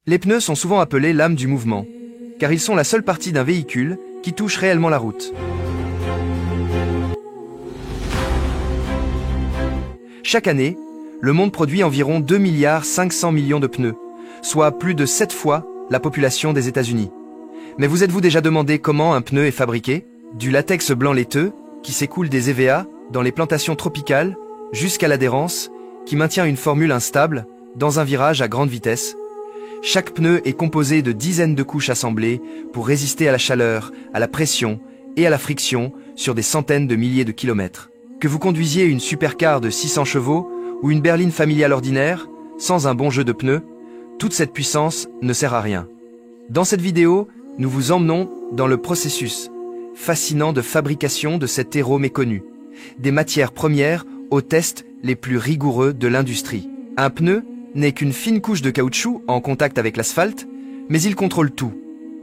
Les pneus sont souvent appelés l'âme du mouvement, car ils sont la seule partie d'un véhicule qui touche réellement la route. Chaque année, le monde produit environ 2,5 milliards de pneus, soit plus de 7 fois la population des États-Unis. Mais vous êtes-vous déjà demandé comment un pneu est fabriqué? Du latex blanc laiteux, qui s'écoule des EVA dans les plantations tropicales, jusqu'à l'adhérence, qui maintient une formule instable dans un virage à grande vitesse. Chaque pneu est composé de dizaines de couches assemblées pour résister à la chaleur, à la pression et à la friction sur des centaines de milliers de kilomètres. Que vous conduisiez une supercar de 600 chevaux ou une berline familiale ordinaire, sans un bon jeu de pneus, toute cette puissance ne sert à rien. Dans cette vidéo, nous vous emmenons dans le processus fascinant de fabrication de cet héros méconnu, des matières premières aux tests les plus rigoureux de l'industrie. Un pneu n'est qu'une fine couche de caoutchouc en contact avec l'asphalte, mais il contrôle tout.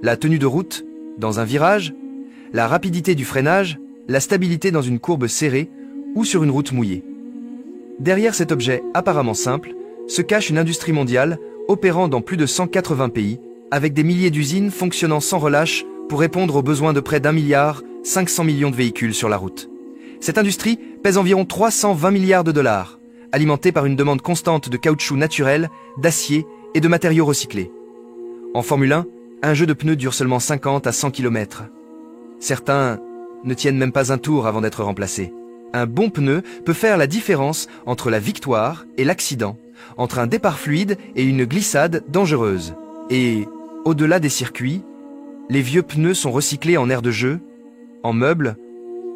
La tenue de route, dans un virage, la rapidité du freinage, la stabilité dans une courbe serrée ou sur une route mouillée. Derrière cet objet apparemment simple, se cache une industrie mondiale opérant dans plus de 180 pays, avec des milliers d'usines fonctionnant sans relâche pour répondre aux besoins de près d'1,5 milliard de véhicules sur la route. Cette industrie pèse environ 320 milliards de dollars, alimentée par une demande constante de caoutchouc naturel, d'acier et de matériaux recyclés. En Formule 1, un jeu de pneus dure seulement 50 à 100 km. Certains ne tiennent même pas un tour avant d'être remplacés. Un bon pneu peut faire la différence entre la victoire et l'accident, entre un départ fluide et une glissade dangereuse. Et, au-delà des circuits, les vieux pneus sont recyclés en aires de jeu, en meubles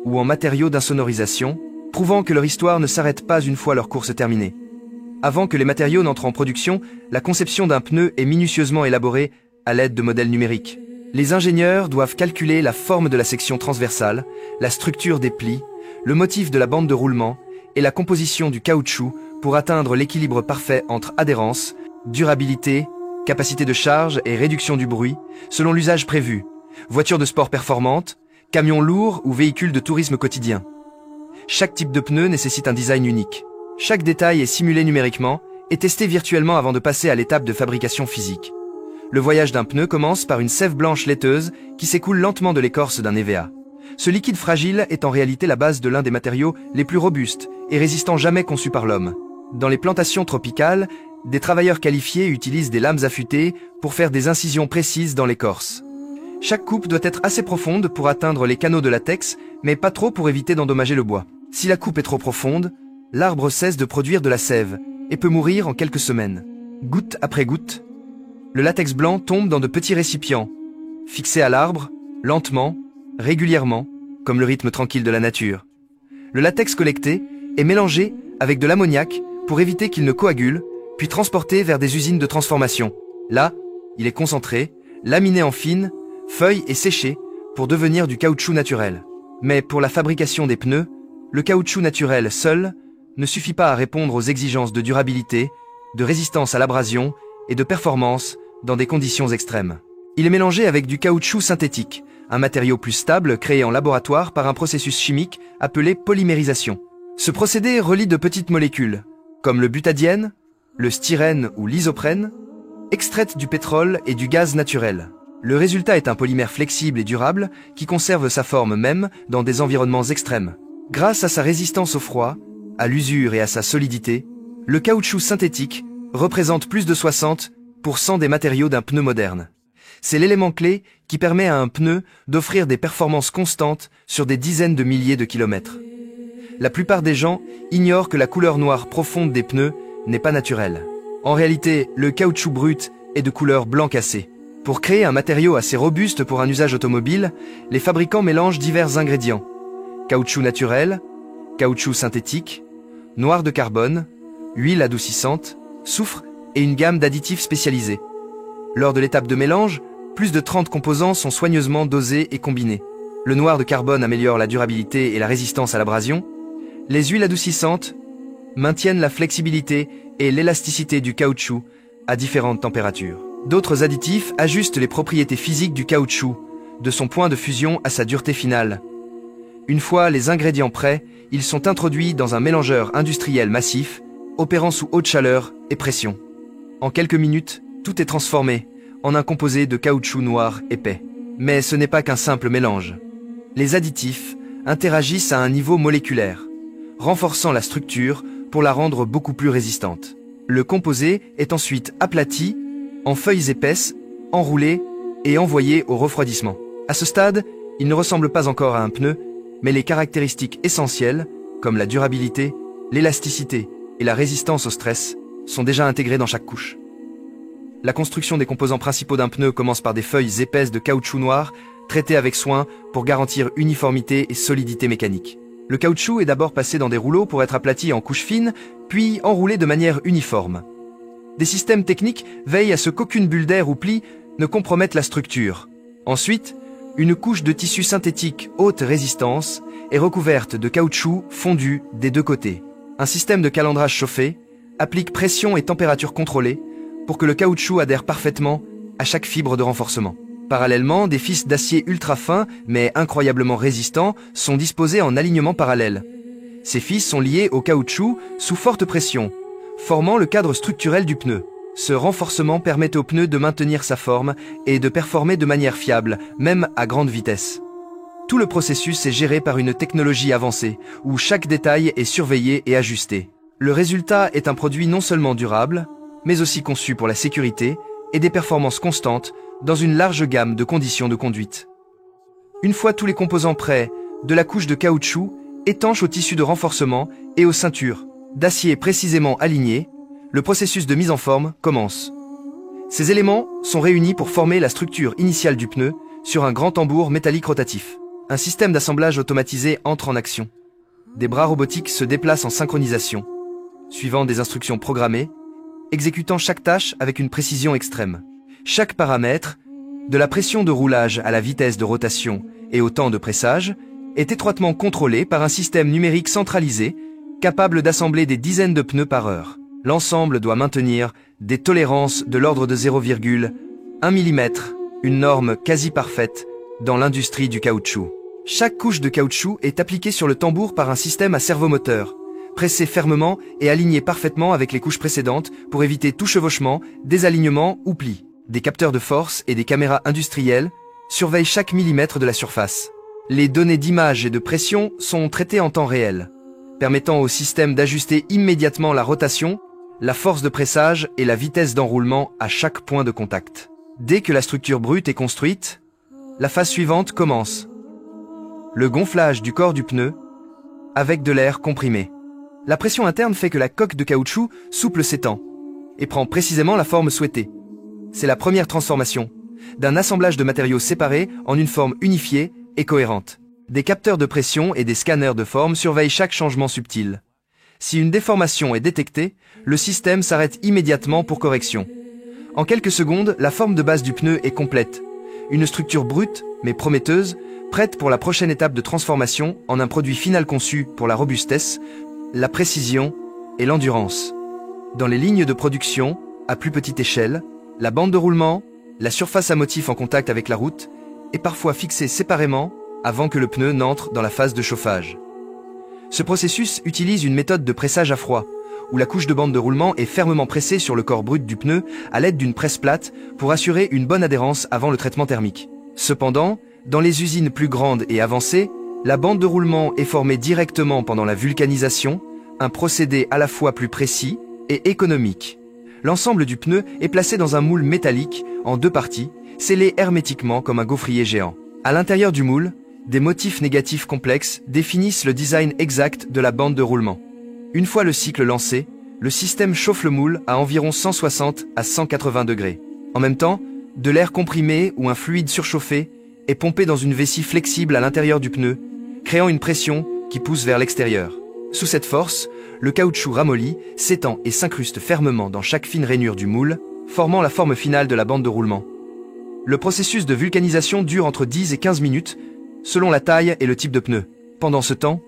ou en matériaux d'insonorisation, prouvant que leur histoire ne s'arrête pas une fois leur course terminée. Avant que les matériaux n'entrent en production, la conception d'un pneu est minutieusement élaborée à l'aide de modèles numériques. Les ingénieurs doivent calculer la forme de la section transversale, la structure des plis, le motif de la bande de roulement et la composition du caoutchouc pour atteindre l'équilibre parfait entre adhérence, durabilité, capacité de charge et réduction du bruit, selon l'usage prévu, voiture de sport performante, camion lourd ou véhicule de tourisme quotidien. Chaque type de pneu nécessite un design unique. Chaque détail est simulé numériquement et testé virtuellement avant de passer à l'étape de fabrication physique. Le voyage d'un pneu commence par une sève blanche laiteuse qui s'écoule lentement de l'écorce d'un EVA. Ce liquide fragile est en réalité la base de l'un des matériaux les plus robustes et résistants jamais conçus par l'homme. Dans les plantations tropicales, des travailleurs qualifiés utilisent des lames affûtées pour faire des incisions précises dans l'écorce. Chaque coupe doit être assez profonde pour atteindre les canaux de latex, mais pas trop pour éviter d'endommager le bois. Si la coupe est trop profonde, l'arbre cesse de produire de la sève et peut mourir en quelques semaines. Goutte après goutte, le latex blanc tombe dans de petits récipients, fixés à l'arbre, lentement, régulièrement, comme le rythme tranquille de la nature. Le latex collecté est mélangé avec de l'ammoniac pour éviter qu'il ne coagule, puis transporté vers des usines de transformation. Là, il est concentré, laminé en fines feuilles et séché pour devenir du caoutchouc naturel. Mais pour la fabrication des pneus, le caoutchouc naturel seul ne suffit pas à répondre aux exigences de durabilité, de résistance à l'abrasion et de performance dans des conditions extrêmes. Il est mélangé avec du caoutchouc synthétique, un matériau plus stable créé en laboratoire par un processus chimique appelé polymérisation. Ce procédé relie de petites molécules, comme le butadiène, le styrène ou l'isoprène, extraites du pétrole et du gaz naturel. Le résultat est un polymère flexible et durable qui conserve sa forme même dans des environnements extrêmes. Grâce à sa résistance au froid, à l'usure et à sa solidité, le caoutchouc synthétique représente plus de 60% des matériaux d'un pneu moderne. C'est l'élément clé qui permet à un pneu d'offrir des performances constantes sur des dizaines de milliers de kilomètres. La plupart des gens ignorent que la couleur noire profonde des pneus n'est pas naturelle. En réalité, le caoutchouc brut est de couleur blanc cassé. Pour créer un matériau assez robuste pour un usage automobile, les fabricants mélangent divers ingrédients. Caoutchouc naturel, caoutchouc synthétique, noir de carbone, huile adoucissante, soufre et une gamme d'additifs spécialisés. Lors de l'étape de mélange, plus de 30 composants sont soigneusement dosés et combinés. Le noir de carbone améliore la durabilité et la résistance à l'abrasion. Les huiles adoucissantes maintiennent la flexibilité et l'élasticité du caoutchouc à différentes températures. D'autres additifs ajustent les propriétés physiques du caoutchouc, de son point de fusion à sa dureté finale. Une fois les ingrédients prêts, ils sont introduits dans un mélangeur industriel massif, opérant sous haute chaleur et pression. En quelques minutes, Tout est transformé en un composé de caoutchouc noir épais. Mais ce n'est pas qu'un simple mélange. Les additifs interagissent à un niveau moléculaire, renforçant la structure pour la rendre beaucoup plus résistante. Le composé est ensuite aplati, en feuilles épaisses, enroulées et envoyé au refroidissement. À ce stade, il ne ressemble pas encore à un pneu, mais les caractéristiques essentielles, comme la durabilité, l'élasticité et la résistance au stress, sont déjà intégrées dans chaque couche. La construction des composants principaux d'un pneu commence par des feuilles épaisses de caoutchouc noir, traitées avec soin pour garantir uniformité et solidité mécanique. Le caoutchouc est d'abord passé dans des rouleaux pour être aplati en couches fines, puis enroulé de manière uniforme. Des systèmes techniques veillent à ce qu'aucune bulle d'air ou pli ne compromette la structure. Ensuite, une couche de tissu synthétique haute résistance est recouverte de caoutchouc fondu des deux côtés. Un système de calendrage chauffé applique pression et température contrôlée pour que le caoutchouc adhère parfaitement à chaque fibre de renforcement. Parallèlement, des fils d'acier ultra fins mais incroyablement résistants sont disposés en alignement parallèle. Ces fils sont liés au caoutchouc sous forte pression, formant le cadre structurel du pneu. Ce renforcement permet au pneu de maintenir sa forme et de performer de manière fiable, même à grande vitesse. Tout le processus est géré par une technologie avancée, où chaque détail est surveillé et ajusté. Le résultat est un produit non seulement durable, mais aussi conçu pour la sécurité et des performances constantes dans une large gamme de conditions de conduite. Une fois tous les composants prêts, de la couche de caoutchouc, étanche au tissu de renforcement et aux ceintures d'acier précisément alignées, le processus de mise en forme commence. Ces éléments sont réunis pour former la structure initiale du pneu sur un grand tambour métallique rotatif. Un système d'assemblage automatisé entre en action. Des bras robotiques se déplacent en synchronisation, suivant des instructions programmées, exécutant chaque tâche avec une précision extrême. Chaque paramètre, de la pression de roulage à la vitesse de rotation et au temps de pressage, est étroitement contrôlé par un système numérique centralisé capable d'assembler des dizaines de pneus par heure. L'ensemble doit maintenir des tolérances de l'ordre de 0,1 mm, une norme quasi parfaite dans l'industrie du caoutchouc. Chaque couche de caoutchouc est appliquée sur le tambour par un système à servomoteur, pressé fermement et aligné parfaitement avec les couches précédentes pour éviter tout chevauchement, désalignement ou pli. Des capteurs de force et des caméras industrielles surveillent chaque millimètre de la surface. Les données d'image et de pression sont traitées en temps réel, permettant au système d'ajuster immédiatement la rotation, la force de pressage et la vitesse d'enroulement à chaque point de contact. Dès que la structure brute est construite, la phase suivante commence. Le gonflage du corps du pneu avec de l'air comprimé. La pression interne fait que la coque de caoutchouc souple s'étend et prend précisément la forme souhaitée. C'est la première transformation, d'un assemblage de matériaux séparés en une forme unifiée et cohérente. Des capteurs de pression et des scanners de forme surveillent chaque changement subtil. Si une déformation est détectée, le système s'arrête immédiatement pour correction. En quelques secondes, la forme de base du pneu est complète. Une structure brute, mais prometteuse, prête pour la prochaine étape de transformation en un produit final conçu pour la robustesse, la précision et l'endurance. Dans les lignes de production, à plus petite échelle, la bande de roulement, la surface à motif en contact avec la route, est parfois fixée séparément avant que le pneu n'entre dans la phase de chauffage. Ce processus utilise une méthode de pressage à froid, où la couche de bande de roulement est fermement pressée sur le corps brut du pneu à l'aide d'une presse plate pour assurer une bonne adhérence avant le traitement thermique. Cependant, dans les usines plus grandes et avancées, la bande de roulement est formée directement pendant la vulcanisation, un procédé à la fois plus précis et économique. L'ensemble du pneu est placé dans un moule métallique en deux parties, scellé hermétiquement comme un gaufrier géant. À l'intérieur du moule, des motifs négatifs complexes définissent le design exact de la bande de roulement. Une fois le cycle lancé, le système chauffe le moule à environ 160 à 180 degrés. En même temps, de l'air comprimé ou un fluide surchauffé est pompé dans une vessie flexible à l'intérieur du pneu, créant une pression qui pousse vers l'extérieur. Sous cette force, le caoutchouc ramolli s'étend et s'incruste fermement dans chaque fine rainure du moule, formant la forme finale de la bande de roulement. Le processus de vulcanisation dure entre 10 et 15 minutes, selon la taille et le type de pneu. Pendant ce temps,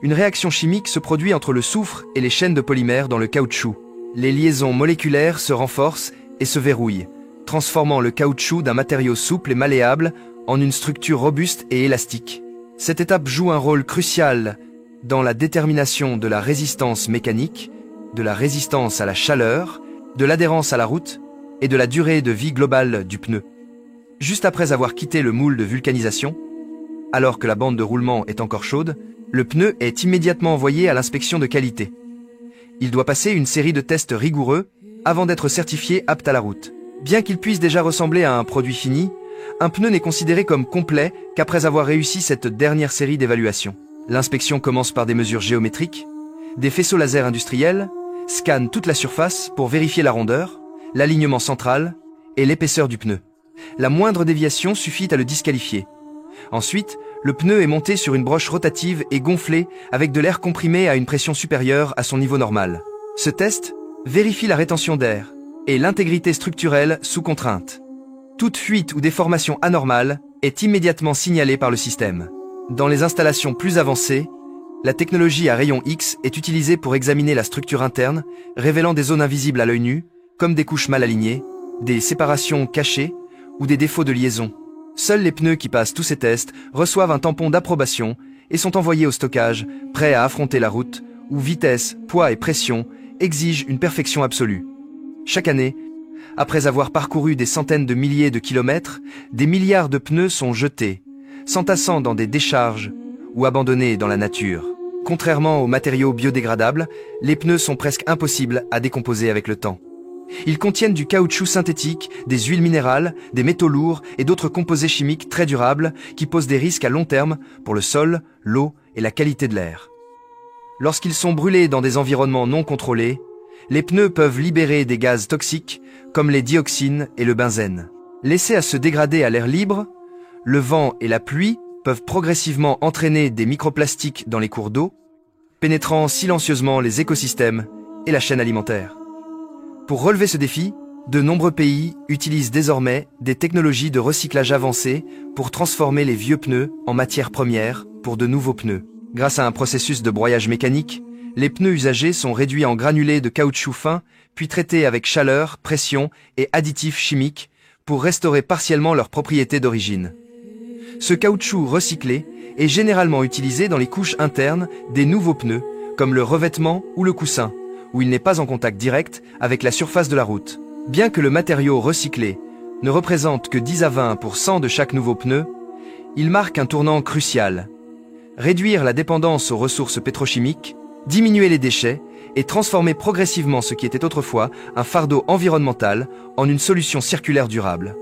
une réaction chimique se produit entre le soufre et les chaînes de polymères dans le caoutchouc. Les liaisons moléculaires se renforcent et se verrouillent, transformant le caoutchouc d'un matériau souple et malléable en une structure robuste et élastique. Cette étape joue un rôle crucial dans la détermination de la résistance mécanique, de la résistance à la chaleur, de l'adhérence à la route et de la durée de vie globale du pneu. Juste après avoir quitté le moule de vulcanisation, alors que la bande de roulement est encore chaude, le pneu est immédiatement envoyé à l'inspection de qualité. Il doit passer une série de tests rigoureux avant d'être certifié apte à la route. Bien qu'il puisse déjà ressembler à un produit fini, un pneu n'est considéré comme complet qu'après avoir réussi cette dernière série d'évaluations. L'inspection commence par des mesures géométriques, des faisceaux laser industriels, scannent toute la surface pour vérifier la rondeur, l'alignement central et l'épaisseur du pneu. La moindre déviation suffit à le disqualifier. Ensuite, le pneu est monté sur une broche rotative et gonflé avec de l'air comprimé à une pression supérieure à son niveau normal. Ce test vérifie la rétention d'air et l'intégrité structurelle sous contrainte. Toute fuite ou déformation anormale est immédiatement signalée par le système. Dans les installations plus avancées, la technologie à rayon X est utilisée pour examiner la structure interne, révélant des zones invisibles à l'œil nu, comme des couches mal alignées, des séparations cachées ou des défauts de liaison. Seuls les pneus qui passent tous ces tests reçoivent un tampon d'approbation et sont envoyés au stockage, prêts à affronter la route, où vitesse, poids et pression exigent une perfection absolue. Chaque année, après avoir parcouru des centaines de milliers de kilomètres, des milliards de pneus sont jetés, s'entassant dans des décharges ou abandonnés dans la nature. Contrairement aux matériaux biodégradables, les pneus sont presque impossibles à décomposer avec le temps. Ils contiennent du caoutchouc synthétique, des huiles minérales, des métaux lourds et d'autres composés chimiques très durables qui posent des risques à long terme pour le sol, l'eau et la qualité de l'air. Lorsqu'ils sont brûlés dans des environnements non contrôlés, les pneus peuvent libérer des gaz toxiques comme les dioxines et le benzène. Laissés à se dégrader à l'air libre, le vent et la pluie peuvent progressivement entraîner des microplastiques dans les cours d'eau, pénétrant silencieusement les écosystèmes et la chaîne alimentaire. Pour relever ce défi, de nombreux pays utilisent désormais des technologies de recyclage avancées pour transformer les vieux pneus en matière première pour de nouveaux pneus. Grâce à un processus de broyage mécanique, les pneus usagés sont réduits en granulés de caoutchouc fin, puis traités avec chaleur, pression et additifs chimiques pour restaurer partiellement leurs propriétés d'origine. Ce caoutchouc recyclé est généralement utilisé dans les couches internes des nouveaux pneus, comme le revêtement ou le coussin, où il n'est pas en contact direct avec la surface de la route. Bien que le matériau recyclé ne représente que 10 à 20% de chaque nouveau pneu, il marque un tournant crucial. Réduire la dépendance aux ressources pétrochimiques, diminuer les déchets et transformer progressivement ce qui était autrefois un fardeau environnemental en une solution circulaire durable.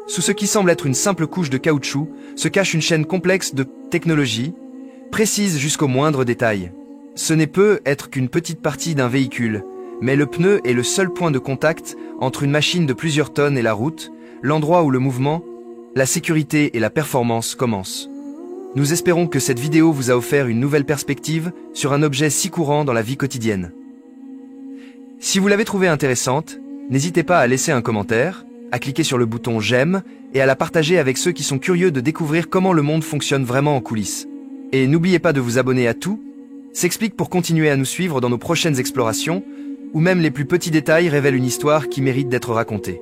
Sous ce qui semble être une simple couche de caoutchouc se cache une chaîne complexe de technologies, précise jusqu'au moindre détail. Ce n'est peut être qu'une petite partie d'un véhicule, mais le pneu est le seul point de contact entre une machine de plusieurs tonnes et la route, l'endroit où le mouvement, la sécurité et la performance commencent. Nous espérons que cette vidéo vous a offert une nouvelle perspective sur un objet si courant dans la vie quotidienne. Si vous l'avez trouvée intéressante, n'hésitez pas à laisser un commentaire, à cliquer sur le bouton j'aime et à la partager avec ceux qui sont curieux de découvrir comment le monde fonctionne vraiment en coulisses. Et n'oubliez pas de vous abonner à Tout s'explique pour continuer à nous suivre dans nos prochaines explorations, où même les plus petits détails révèlent une histoire qui mérite d'être racontée.